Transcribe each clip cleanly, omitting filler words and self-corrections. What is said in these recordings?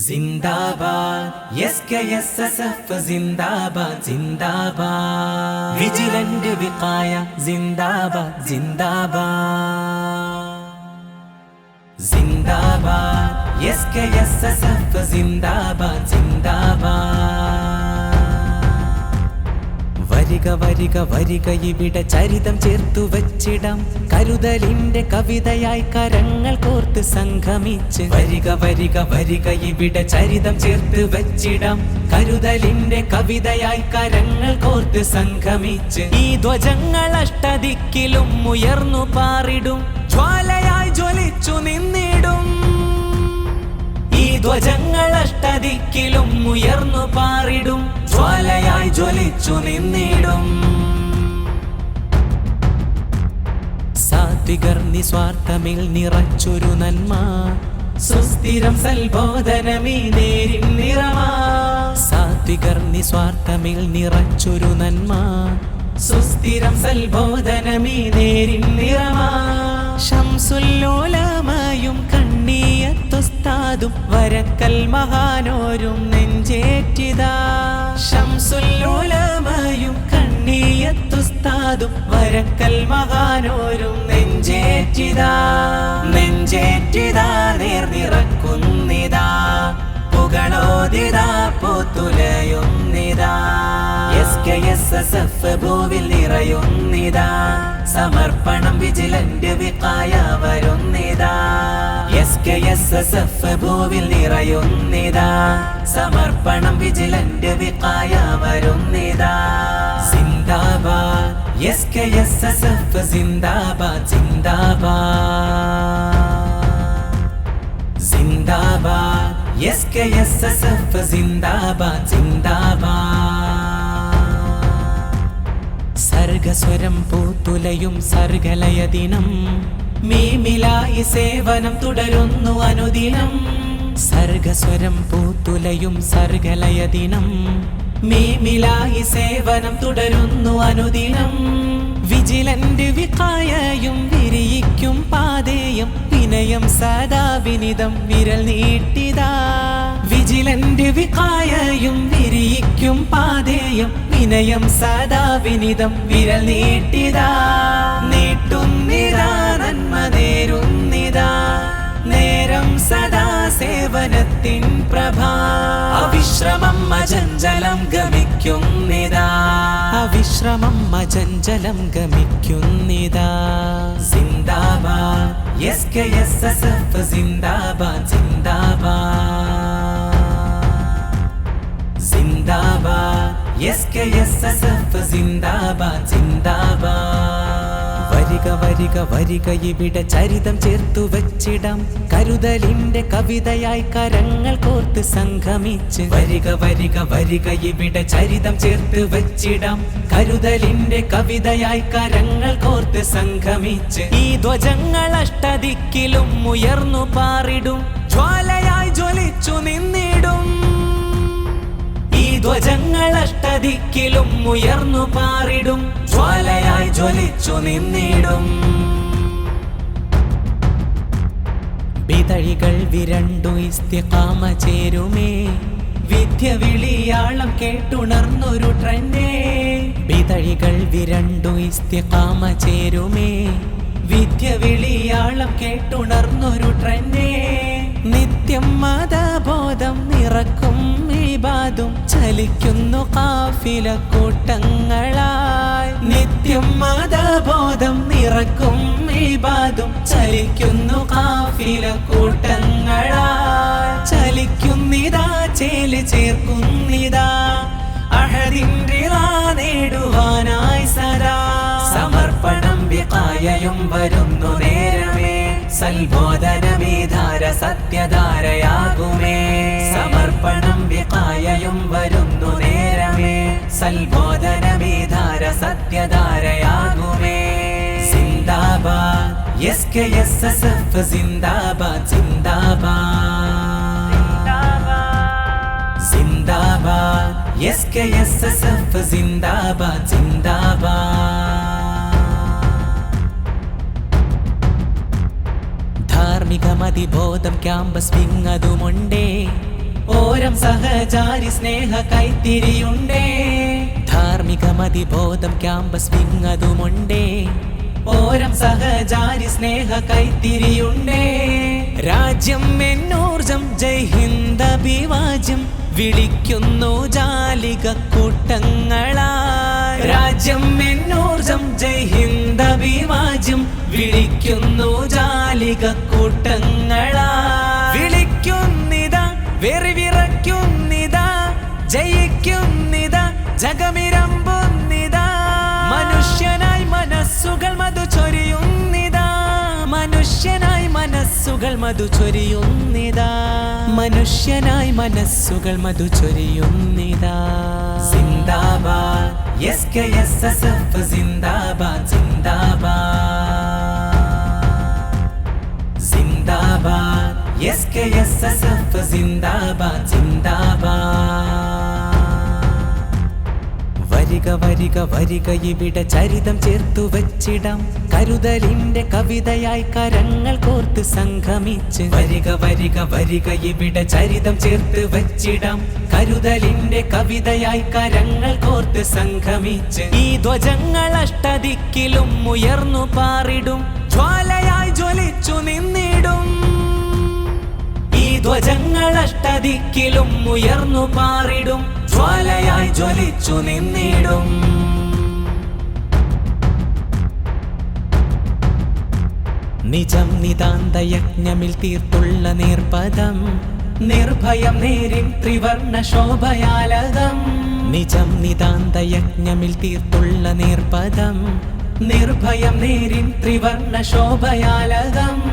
जिंदाबाद SKSSF जिंदाबाद जिंदाबाद विजिलेंट विकाय जिंदाबाद जिंदाबाद जिंदाबाद SKSSF जिंदाबाद जिंदाबाद വരിക വരിക വരിക ഇവിടെ ചരിതം ചേർത്തു വച്ചിടാം കരുതലിന്റെ കവിതയായി കരങ്ങൾ കോർത്ത് സംഗമിച്ച് വരിക വരിക വരിക ഇവിടെ ചരിതം ചേർത്ത് വച്ചിടാം കരുതലിന്റെ കവിതയായി കരങ്ങൾ കോർത്ത് സംഗമിച്ച് ഈ ധ്വജങ്ങൾ അഷ്ടദിക്കിലും ഉയർന്നു പാറിടും ജ്വാലയായി ജ്വലിച്ചു നിന്നിടും ഈ ധ്വജങ്ങൾ അഷ്ടദിക്കിലും ഉയർന്നു പാറിടും ജ്വാലയായി ജ്വലിച്ചു നിന്നിടും സാത്വികർ നിസ്വാർത്ഥമിൽ നിറച്ചൊരു നന്മ സുസ്ഥിരം സൽബോധനമീ നേരിൻ നിറമാ സാത്വികർ നിസ്വാർത്ഥമിൽ നിറച്ചൊരു നന്മ സുസ്ഥിരം സൽബോധനമീ നേരിൻ നിറമാ ശംസുല്ലോലമായും കണ്ണീയത്തുസ്താദും വരക്കൽ മഹാനോരും നെഞ്ചേറ്റിതാ ശംസുല്ലോലമായും കണ്ണീയത്തുസ്താദും വരക്കൽ മഹാനോരും നെഞ്ചേറ്റിതാ നെഞ്ചേറ്റിതാ നേർനിറക്കുന്നിതാ പുകളോദിതാ പൂത്തുലയുന്നിതാ SKSSF ഭൂവിൽ നിറയുന്നിതാ സമർപ്പണം വിജിലന്റ് വികായ വരുന്നിതാ SKSSF ഭൂവിൽ നിറയുന്നിതാ സമർപ്പണം വിജിലന്റ് വികായ വരുന്നിതാ സിന്ദാബാദ് SKSSF സിന്ദാബാദ് സിന്ദാബാദ് സിന്ദാബാദ് SKSSF സിന്ദാബാദ് സിന്ദാബാദ് സർഗസ്വരം പൂത്തുലയും സർഗലയ ദിനം മീമിലായി സേവനം തുടരുന്നു അനുദിനം സർഗസ്വരം പൂത്തുലയും സർഗലയ ദിനം മീമിലായി സേവനം തുടരുന്നു അനുദിനം വിജിലന്റ് വികായയും വിരിയിക്കും പാതേയം വിനയം സദാ വിനിതം വിരൽ നീട്ടിതാ വിജിലന്റ് വികായയും വിരിയിക്കും പാതേയം വിനയം സദാ വിനിതം വിരൽ നീട്ടിതാ നീട്ടുന്നിതാ നന്മ നേരുന്നിതാ നേരം സദാ സേവനത്തിൻ പ്രഭാ അവിശ്രമം അചഞ്ചലം ഗമിക്കുന്നിതാ അവിശ്രമം അചഞ്ചലം ഗമിക്കുന്നിതാ സിന്ദാബാദ് SKSSF സിന്ദാബാദ് സിന്ദാബാദ് സിന്ദാബാദ് SKSSF സിന്ദാബാദ് സിന്ദാബാദ് വരിക വരിക വരിക ഇവിടെ ചരിതം ചേർത്തു വച്ചിടാം കരുതലിന്റെ കവിതയായി കരങ്ങൾ കോർത്ത് സംഗമിച്ച് വരിക വരിക വരിക ഇവിടെ ചരിതം ചേർത്ത് വച്ചിടാം കരുതലിന്റെ കവിതയായി കരങ്ങൾ കോർത്ത് സംഗമിച്ച് ഈ ധ്വജങ്ങൾ അഷ്ടദിക്കിലും ഉയർന്നു പാറിടും ജ്വാലയായി ജ്വലിച്ചു നിന്നിടും ഈ ധ്വജങ്ങൾ അഷ്ടദിക്കിലും ഉയർന്നു പാറിടും ജ്വാലയായി ജ്വലിച്ചു നിന്നിടും ബിതഴികൾ വിരണ്ടു ഇസ്തിഖാമ ചേരുമേ വിദ്യ വിളിയാളം കേട്ടുണർന്നൊരു ട്രെൻഡേ ബിതഴികൾ വിരണ്ടു ഇസ്തിഖാമ ചേരുമേ വിദ്യ വിളിയാളം കേട്ടുണർന്നൊരു ട്രെൻഡേ നിത്യം മതബോധം നിറക്കും ഇബാദും ചലിക്കുന്നു കാഫില കൂട്ടങ്ങളായി നിത്യം മതബോധം നിറക്കും ഇബാദും ചലിക്കുന്നു കാഫില കൂട്ടങ്ങളായി ചലിക്കുന്നിതാ ചേല് ചേർക്കുന്നിതാ അഹദിന്റെ നേടുവാനായി സദാ സമർപ്പണം വികായയും വരുന്നു നേരമേ സൽബോധനമീധാര സത്യധാരയാകുമേ സമർപ്പണം വികായയും വരുന്നു നേരമേ സൽബോധനമീധാര സത്യധാരയാകുമേ സിന്ദാബാദ് SKSSF സിന്ദാബാദ് സിന്ദാബാദ് സിന്ദാബാദ് SKSSF സിന്ദാബാദ് സിന്ദാബാദ് ധാർമ്മിക മതിബോധം ക്യാമ്പസ് വിങ്ങതുമുണ്ടേ സഹചാരി സ്നേഹ കൈത്തിരിയുണ്ടേ. ധാർമ്മിക മതിബോധം ക്യാമ്പസ് വിങ്ങതുമുണ്ടേ. ഓരം സഹചാരി സ്നേഹ കൈത്തിരിയുണ്ടേ. രാജ്യം എന്നൂർജം ജയ് ഹിന്ദ് അഭിവാജ്യം വിളിക്കുന്നു ജാലിക കൂട്ടങ്ങളായി. രാജ്യം എന്നൂർജം ജയ് ഹിന്ദ് അഭിവാജ്യം വിളിക്കുന്നു ജാലിക കൂട്ടങ്ങളായി. വിളിക്കുന്നിതാ വെറിവിറയ്ക്കുന്നിതാ ജയിക്കുന്നിതാ ജഗമിരമ്പുന്നിതാ. മനുഷ്യനായി മനസ്സുകൾ മധു ചൊരിയുന്നിതാ. മനുഷ്യനായി മനസ്സുകൾ മധു ചൊരിയുന്നിതാ. മനുഷ്യനായി മനസ്സുകൾ മധു ചൊരിയുന്നിതാ. സിന്ദാബാദ് SKSSF സിന്ദാബാദ് സിന്ദാബാദ്. സിന്ദാബാദ് SKSSF സിന്ദാബാദ് സിന്ദാബാദ്. വരിക വരിക വരിക ഇവിടെ ചരിതം ചേർത്തു വച്ചിടാം. കരുതലിന്റെ കവിതയായി കരങ്ങൾ കോർത്ത് സംഗമിച്ച്. വരിക വരിക വരിക ഇവിടെ ചരിതം ചേർത്ത് വച്ചിടാം. കരുതലിന്റെ കവിതയായി കരങ്ങൾ കോർത്ത് സംഗമിച്ച്. ഈ ധ്വജങ്ങൾ അഷ്ടദിക്കിലും ഉയർന്നു പാറിടും. ജ്വാലയായി ജ്വലിച്ചു നിന്നിടും. ഈ ധ്വജങ്ങൾ അഷ്ടദിക്കിലും ഉയർന്നു പാറിടും. ജ്വാലയായി ജ്വലിച്ചു നിന്നിടും. നിജം നിതാന്ത യജ്ഞമിൽ തീർത്തുള്ള നീർപദം. നിർഭയം നേരിൻ ത്രിവർണ ശോഭയാലകം. നിജം നിതാന്ത യജ്ഞമിൽ തീർത്തുള്ള നീർപദം. നിർഭയം നേരിൻ ത്രിവർണ ശോഭയാലകം.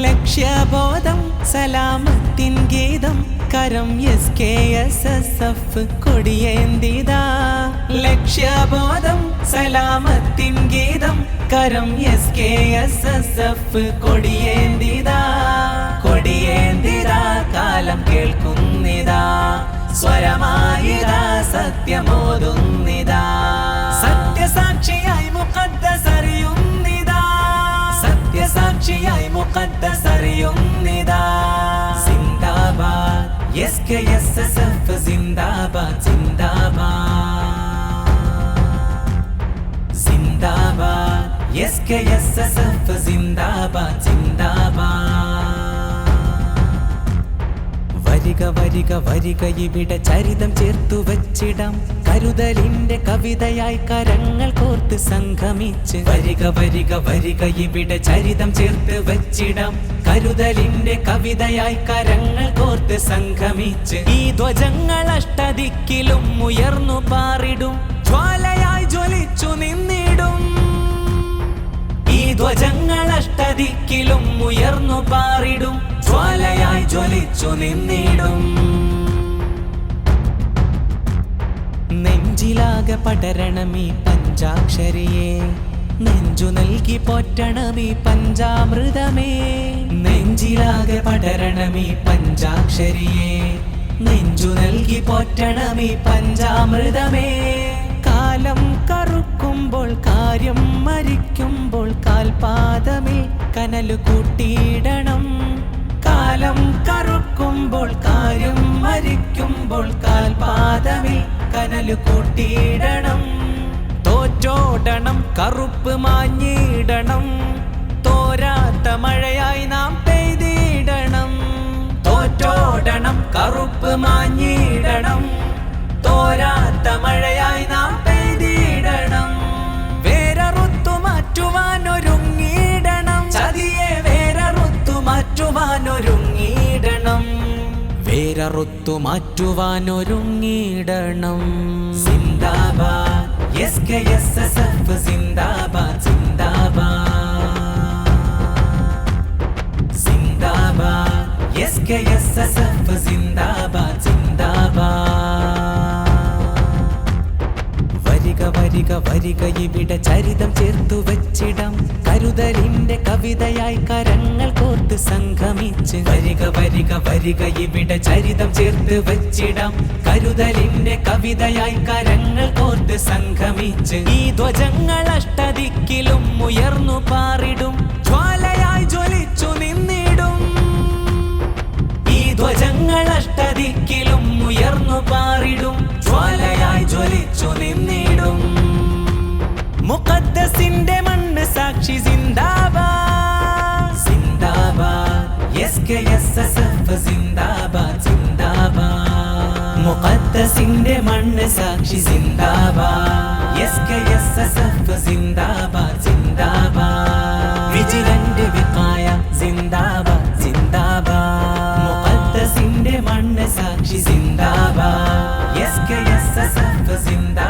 ലക്ഷ്യബോധം സലാമത്തിൻ ഗീതം കരം SKSSF കൊടിയേന്തിതാ. ലക്ഷ്യബോധം സലാമത്തിൻ ഗീതം കരം SKSSF കൊടിയേന്തിതാ. കൊടിയേന്തിതാ കാലം കേൾക്കുന്നിതാ. സ്വരമായിതാ സത്യമോതുന്നിതാ. സത്യസാക്ഷിയായി മുഖദ്ദസ് അറിയുന്നിതാ. സത്യസാക്ഷിയായി മുഖദ്ദസ് അറിയുന്നിതാ. സിന്ദാബാദ് SKSSF സിന്ദാബാദ് സിന്ദാബാദ്. സിന്ദാബാദ് SKSSF സിന്ദാബാദ് സിന്ദാബാദ്. വരിക വരിക വരിക ഇവിടെ ചരിതം ചേർത്തു വച്ചിടാം. കരുതലിന്റെ കവിതയായി കരങ്ങൾ കോർത്ത് സംഗമിച്ച്. വരിക വരിക വരിക ഇവിടെ ചരിതം ചേർത്ത് വച്ചിടാം. കരുതലിന്റെ കവിതയായി കരങ്ങൾ കോർത്ത് സംഗമിച്ച്. ഈ ധ്വജങ്ങൾ അഷ്ടദിക്കിലും ഉയർന്നു പാറിടും. ജ്വാലയായി ജ്വലിച്ചു നിന്നിടും. ഈ ധ്വജങ്ങൾ അഷ്ടദിക്കിലും ഉയർന്നു പാറിടും. ജ്വാലയായി ജ്വലിച്ചു നിന്നിടും. നെഞ്ചിലാകെ പടരണമീ പഞ്ചാക്ഷരിയെ. നെഞ്ചു നൽകി പോറ്റണമീ പഞ്ചാമൃതമേ. നെഞ്ചിലാകെ പടരണമീ പഞ്ചാക്ഷരിയെ. നെഞ്ചു നൽകി പോറ്റണമീ പഞ്ചാമൃതമേ. കാലം കറുക്കുമ്പോൾ കാര്യം മരിക്കുമ്പോൾ കാൽപാദമിൽ കനലു കൂട്ടിയിടണം. കാലം കറുക്കുമ്പോൾ കാര്യം മരിക്കുമ്പോൾ കാൽപാദമിൽ കനലു കൂട്ടിയിടണം. തോറ്റോടണം കറുപ്പ് മാഞ്ഞിടണം. തോരാത്ത മഴയായി നാം പെയ്തിടണം. തോറ്റോടണം കറുപ്പ് മാഞ്ഞിടണം. തോരാത്ത മഴയായി നാം പെയ്തിടണം. വേരറുത്തു മാറ്റുവാനൊരുങ്ങിയിടണം. ചതിയെ വേരറുത്തു മാറ്റുവാനൊരുങ്ങിയിടണം. വേരറുത്തു മാറ്റുവാനൊരുങ്ങിയിടണം. സിന്ദാബാദ് SKSSF സിന്ദാബാദ് സിന്ദാബാദ്. സിന്ദാബാദ് SKSSF സിന്ദാബാദ് സിന്ദാബാദ്. വരിക വരിക വരിക ഇവിടെ ചരിതം ചേർത്തു വച്ചിടാം. കരുതലിന്റെ കവിതയായി കരങ്ങൾ കോർത്ത് സംഗമിച്ച്. വരിക വരിക വരിക ഇവിടെ ചരിതം ചേർത്ത് വച്ചിടാം. കരുതലിന്റെ കവിതയായി കരങ്ങൾ കോർത്ത് സംഗമിച്ച്. ഈ ധ്വജങ്ങൾ അഷ്ടദിക്കിലും ഉയർന്നു പാറിടും. ജ്വാലയായി ജ്വലിച്ചു നിന്നിടും. ഈ ധ്വജങ്ങൾ അഷ്ടദിക്കിലും ഉയർന്നു ഉറച്ചു നിന്നിടും. മുഖദ്ദസിന്റെ മണ്ണ് സാക്ഷി സിന്ദാബാദ് സിന്ദാബാദ്. SKSSF സിന്ദാബാദ് സിന്ദാബാദ്. മുഖദ്ദസിന്റെ മണ്ണ് സാക്ഷി സിന്ദാബാദ്. SKSSF സിന്ദാബാദ് സിന്ദാബാദ്. വിജിലന്റ് വിഖായ സിന്ദാബാദ് സിന്ദാബാദ്. മുഖദ്ദസിന്റെ മണ്ണ് സാക്ഷി സിന്ദാബാദ്. SKSSF സിന്ദാബാദ്.